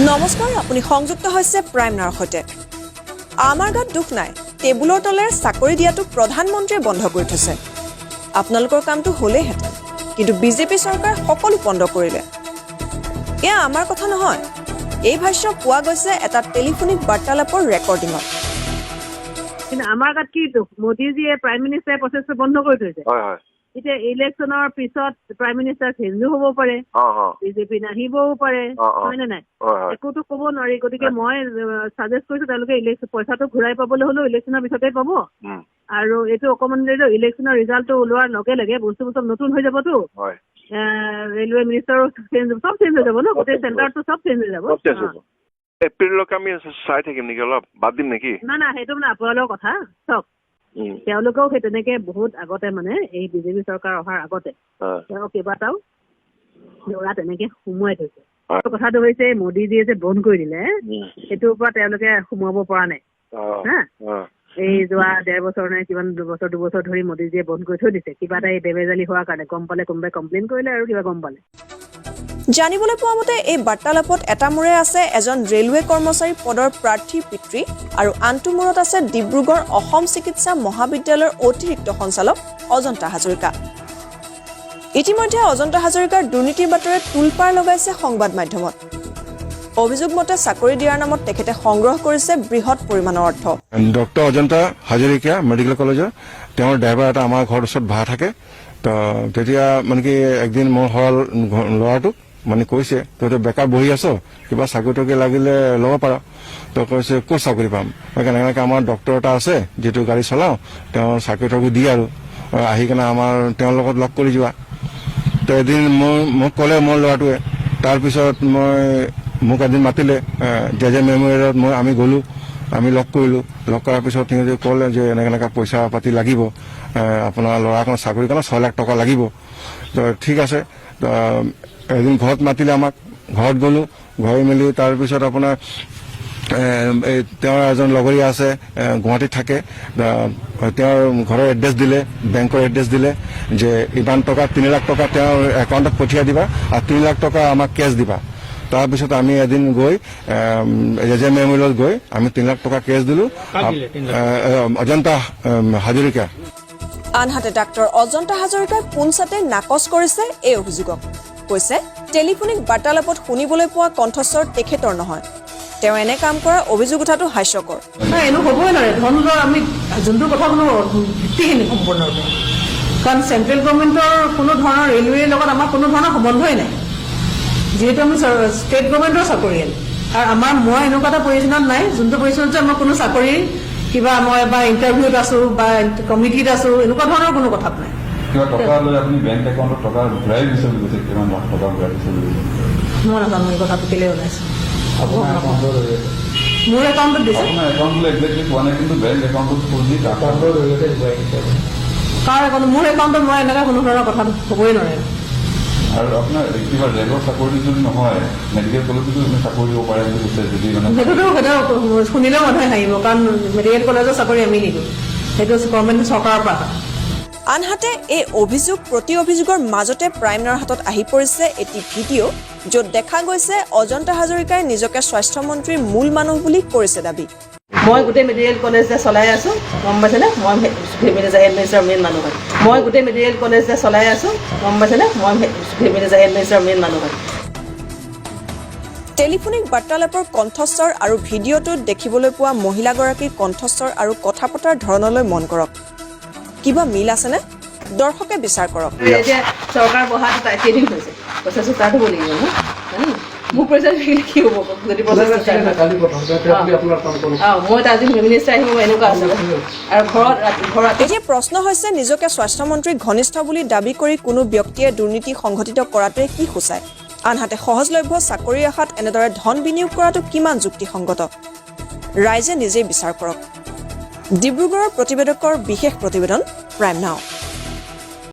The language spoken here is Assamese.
নমস্কাৰ, আপুনি সংযুক্ত হৈছে প্ৰাইম নাওৰ সৈতে। আমাৰ গাত দুখ নাই, টেবুলৰ তলেৰে চাকৰি দিয়াটো প্ৰধানমন্ত্ৰীয়ে বন্ধ কৰি থৈছে। আপোনালোকৰ কামটো হ'লেইহেঁতেন, কিন্তু বিজেপি চৰকাৰে সকলো বন্ধ কৰিলে। এয়া আমাৰ কথা নহয়, এই ভাষ্য পোৱা গৈছে এটা টেলিফোনিক বাৰ্তালাপৰ ৰেকৰ্ডিঙত। কিন্তু আমাৰ গাত কি দুখ, মোদীজীয়ে প্ৰাইম মিনিষ্টাৰে প্ৰচেছটো বন্ধ কৰি থৈছে। এতিয়া ইলেকশ্যনৰ পিছত প্ৰাইম মিনিষ্টাৰ চেঞ্জো হ'ব পাৰে, বিজেপি নাহিবও পাৰে, হয় নে নাই? একোতো ক'ব নোৱাৰি। গতিকে মই ছাজেষ্ট কৰিছো তেওঁলোকে পইচাটো ঘূৰাই পাবলৈ হ'লেও ইলেকশ্যনৰ পিছতে পাব। আৰু এইটো অকণমান ইলেকশ্যনৰ ৰিজাল্টটো ওলোৱাৰ লগে লগে বস্তুবোৰ চব নতুন হৈ যাবতো। ৰেলৱে মিনিষ্টাৰো চব চেঞ্জ হৈ যাব ন, গোটেই চেণ্টাৰটো চব চেঞ্জ হৈ যাব। এপ্ৰিললৈকে আমি চাই থাকিম নেকি, অলপ বাদ দিম নেকি? না সেইটো মানে আপোনালোকৰ কথা। চাওক, তেওঁলোকেও সেই তেনেকে বহুত আগতে মানে এই বিজেপি চৰকাৰ অহাৰ আগতে তেওঁ কেইবাটাও ল'ৰা তেনেকে সোমোৱাই থৈছে। কথাটো হৈছে মোদীজীয়ে যে বন্ধ কৰি দিলে, সেইটোৰ পৰা তেওঁলোকে সোমোৱাব পৰা নাই। হা, এই যোৱা 1.5 বছৰ নে কিমান দুবছৰ ধৰি মোদীজীয়ে বন্ধ কৰি থৈ দিছে। কিবা এটা এই বেমেজালি হোৱাৰ কাৰণে গম পালে কোনোবাই কমপ্লেইন কৰিলে আৰু কিবা গম পালে। জানিবলৈ পোৱা মতে এই বাৰ্তালাপত এটা মূৰে আছে এজন ৰেলৱে কৰ্মচাৰী পদৰ প্ৰাৰ্থীৰ পিতৃ আৰু আনটো মূৰত আছে ডিব্ৰুগড় অসম চিকিৎসা মহাবিদ্যালয়ৰ অতিৰিক্ত সঞ্চালক অজন্তা হাজৰিকা। ইতিমধ্যে অজন্তা হাজৰিকাৰ দুৰ্নীতিৰ বাতৰে তোলপাৰ লগাইছে সংবাদ মাধ্যমত। অভিযোগ মতে চাকৰি দিয়াৰ নামত তেখেতে সংগ্ৰহ কৰিছে বৃহৎ পৰিমাণৰ অৰ্থ। ডক্টৰ অজন্তা হাজৰিকা মেডিকেল কলেজৰ তেওঁৰ ড্ৰাইভাৰ এটা আমাৰ ঘৰৰ ওচৰত ভাড়া থাকে। তো তেতিয়া মানে কি একদিন মোৰ সৰল ল'ৰাটোক মানে কৈছে, তই বেকাৰ বহি আছ, কিবা চাকৰি টাকৰি লাগিলে ল'ব পাৰ। তো কৈছে ক'ত চাকৰি পাম? এনেকৈ আমাৰ ডক্টৰ এটা আছে যিটো গাড়ী চলাওঁ, তেওঁ চাকৰি টাকৰি দিয়ে আৰু আহি কেনে আমাৰ তেওঁৰ লগত লগ কৰি যোৱা। তো এদিন মোক ক'লে মোৰ ল'ৰাটোৱে। তাৰপিছত মোক এদিন মাতিলে জেজে মেমৰিয়েলত আমি গ'লোঁ, আমি লগ কৰিলোঁ। লগ কৰাৰ পিছত সিহঁতে ক'লে যে এনেকৈ পইচা পাতি লাগিব, আপোনাৰ ল'ৰাখনৰ চাকৰিৰ কাৰণে 6 লাখ টকা লাগিব। তো ঠিক আছে, এদিন ঘৰত মাতিলে আমাক, ঘৰত গ'লোঁ। গৈ মেলি তাৰপিছত আপোনাৰ তেওঁৰ এজন লগৰীয়া আছে গুৱাহাটীত থাকে, তেওঁৰ ঘৰৰ এড্ৰেছ দিলে, বেংকৰ এড্ৰেছ দিলে যে ইমান টকা 3 লাখ টকা তেওঁৰ একাউণ্টত পঠিয়াই দিবা আৰু 3 লাখ টকা আমাক কেছ দিবা। তাৰপিছত আমি এদিন গৈ জেজে মেমৰিয়েলত গৈ আমি 3 লাখ টকা কেছ দিলোঁ অজন্তা হাজৰিকা। আনহাতে ডাক্তৰ অজন্তা হাজৰিকাই পোনছাতে নাকচ কৰিছে এই অভিযোগক। কৈছে টেলিফোনিক বাৰ্তালাপত শুনিবলৈ পোৱা কণ্ঠস্বৰ তেখেতৰ নহয়। তেওঁ এনে কাম কৰা অভিযোগ উঠাটো হাস্যকৰ। এনে হ'বই নোৱাৰে, ধন লোৱাৰ আমি যোনটো কথা কোনো ভিত্তিহীন সম্পূৰ্ণৰূপে। কাৰণ চেণ্ট্ৰেল গভৰ্ণমেণ্টৰ কোনো ধৰণৰ ৰেলৱেৰ লগত আমাৰ কোনো ধৰণৰ সম্বন্ধই নাই, যিহেতু আমি ষ্টেট গভৰ্ণমেণ্টৰ চাকৰিয়াল। আৰু মই এনেকুৱা এটা পজিশ্যনত নাই যোনটো পজিশ্যনত যে আমাৰ কোনো চাকৰি কিবা মই বা ইণ্টাৰভিউত আছো বা কমিটিত আছো, এনেকুৱা ধৰণৰ কোনো কথা নাই। মই নাজানো এই কথাটো কেলে ওলাইছে। মোৰ একাউণ্টত দিছে, কাৰ একাউণ্ট? মোৰ একাউণ্টত মই এনেকুৱা কোনো ধৰণৰ কথা হ'বই নোৱাৰে। আৰু আপোনাৰ কিবা ৰেলৰ চাকৰি যদি নহয়, মেডিকেল কলেজতো চাকৰি দিব পাৰে বুলি কৈছে। যদি সেইটোতো শুনিলেও মানুহে হাঁহিব, কাৰণ মেডিকেল কলেজৰ চাকৰি আমি নিদিওঁ, সেইটো গভৰ্ণমেণ্ট চৰকাৰৰ পৰা। আনহাতে এই অভিযোগ প্ৰতি অভিযোগৰ মাজতে প্ৰাইম নাওৰ হাতত আহি পৰিছে এটি ভিডিঅ' য'ত দেখা গৈছে অজন্তা হাজৰিকাই নিজকে স্বাস্থ্যমন্ত্ৰীৰ মূল মানুহ বুলি কৰিছে দাবী। মই গোটেই মেডিকেল কলেজ যে চলাই আছো, গম পাইছেনে? মই এডমিনিষ্ট্ৰেটৰ মেইন মানুহ হয়। মই গোটেই মেডিকেল কলেজ যে চলাই আছো, গম পাইছেনে? মই এডমিনিষ্ট্ৰেটৰ মেইন মানুহ হয়। টেলিফোনিক বাৰ্তালাপৰ কণ্ঠস্বৰ আৰু ভিডিঅ'টোত দেখিবলৈ পোৱা মহিলাগৰাকীৰ কণ্ঠস্বৰ আৰু কথা পতাৰ ধৰণলৈ মন কৰক। কিবা মিল আছেনে? দৰ্শকে বিচাৰ কৰক। এতিয়া চৰকাৰ বহাটো কেইদিন হৈছে, প্ৰচেছটো ষ্টাৰ্ট হ'ব লাগিব ন? মোক প্ৰচেছ থাকিলে কি হ'ব যদি প্ৰচেছ মই আজি মিনিষ্টাৰ আহিব এনেকুৱা আছে। আৰু ঘৰত এতিয়া প্ৰশ্ন হৈছে, নিজকে স্বাস্থ্যমন্ত্ৰীৰ ঘনিষ্ঠ বুলি দাবী কৰি কোনো ব্যক্তিয়ে দুৰ্নীতি সংঘটিত কৰাটোৱে কি সূচায়? আনহাতে সহজলভ্য চাকৰিৰ আশাত এনেদৰে ধন বিনিয়োগ কৰাটো কিমান যুক্তিসংগত? ৰাইজে নিজেই বিচাৰ কৰক। ডিব্ৰুগড়ৰ প্ৰতিবেদকৰ বিশেষ প্ৰতিবেদন প্ৰাইম নাও।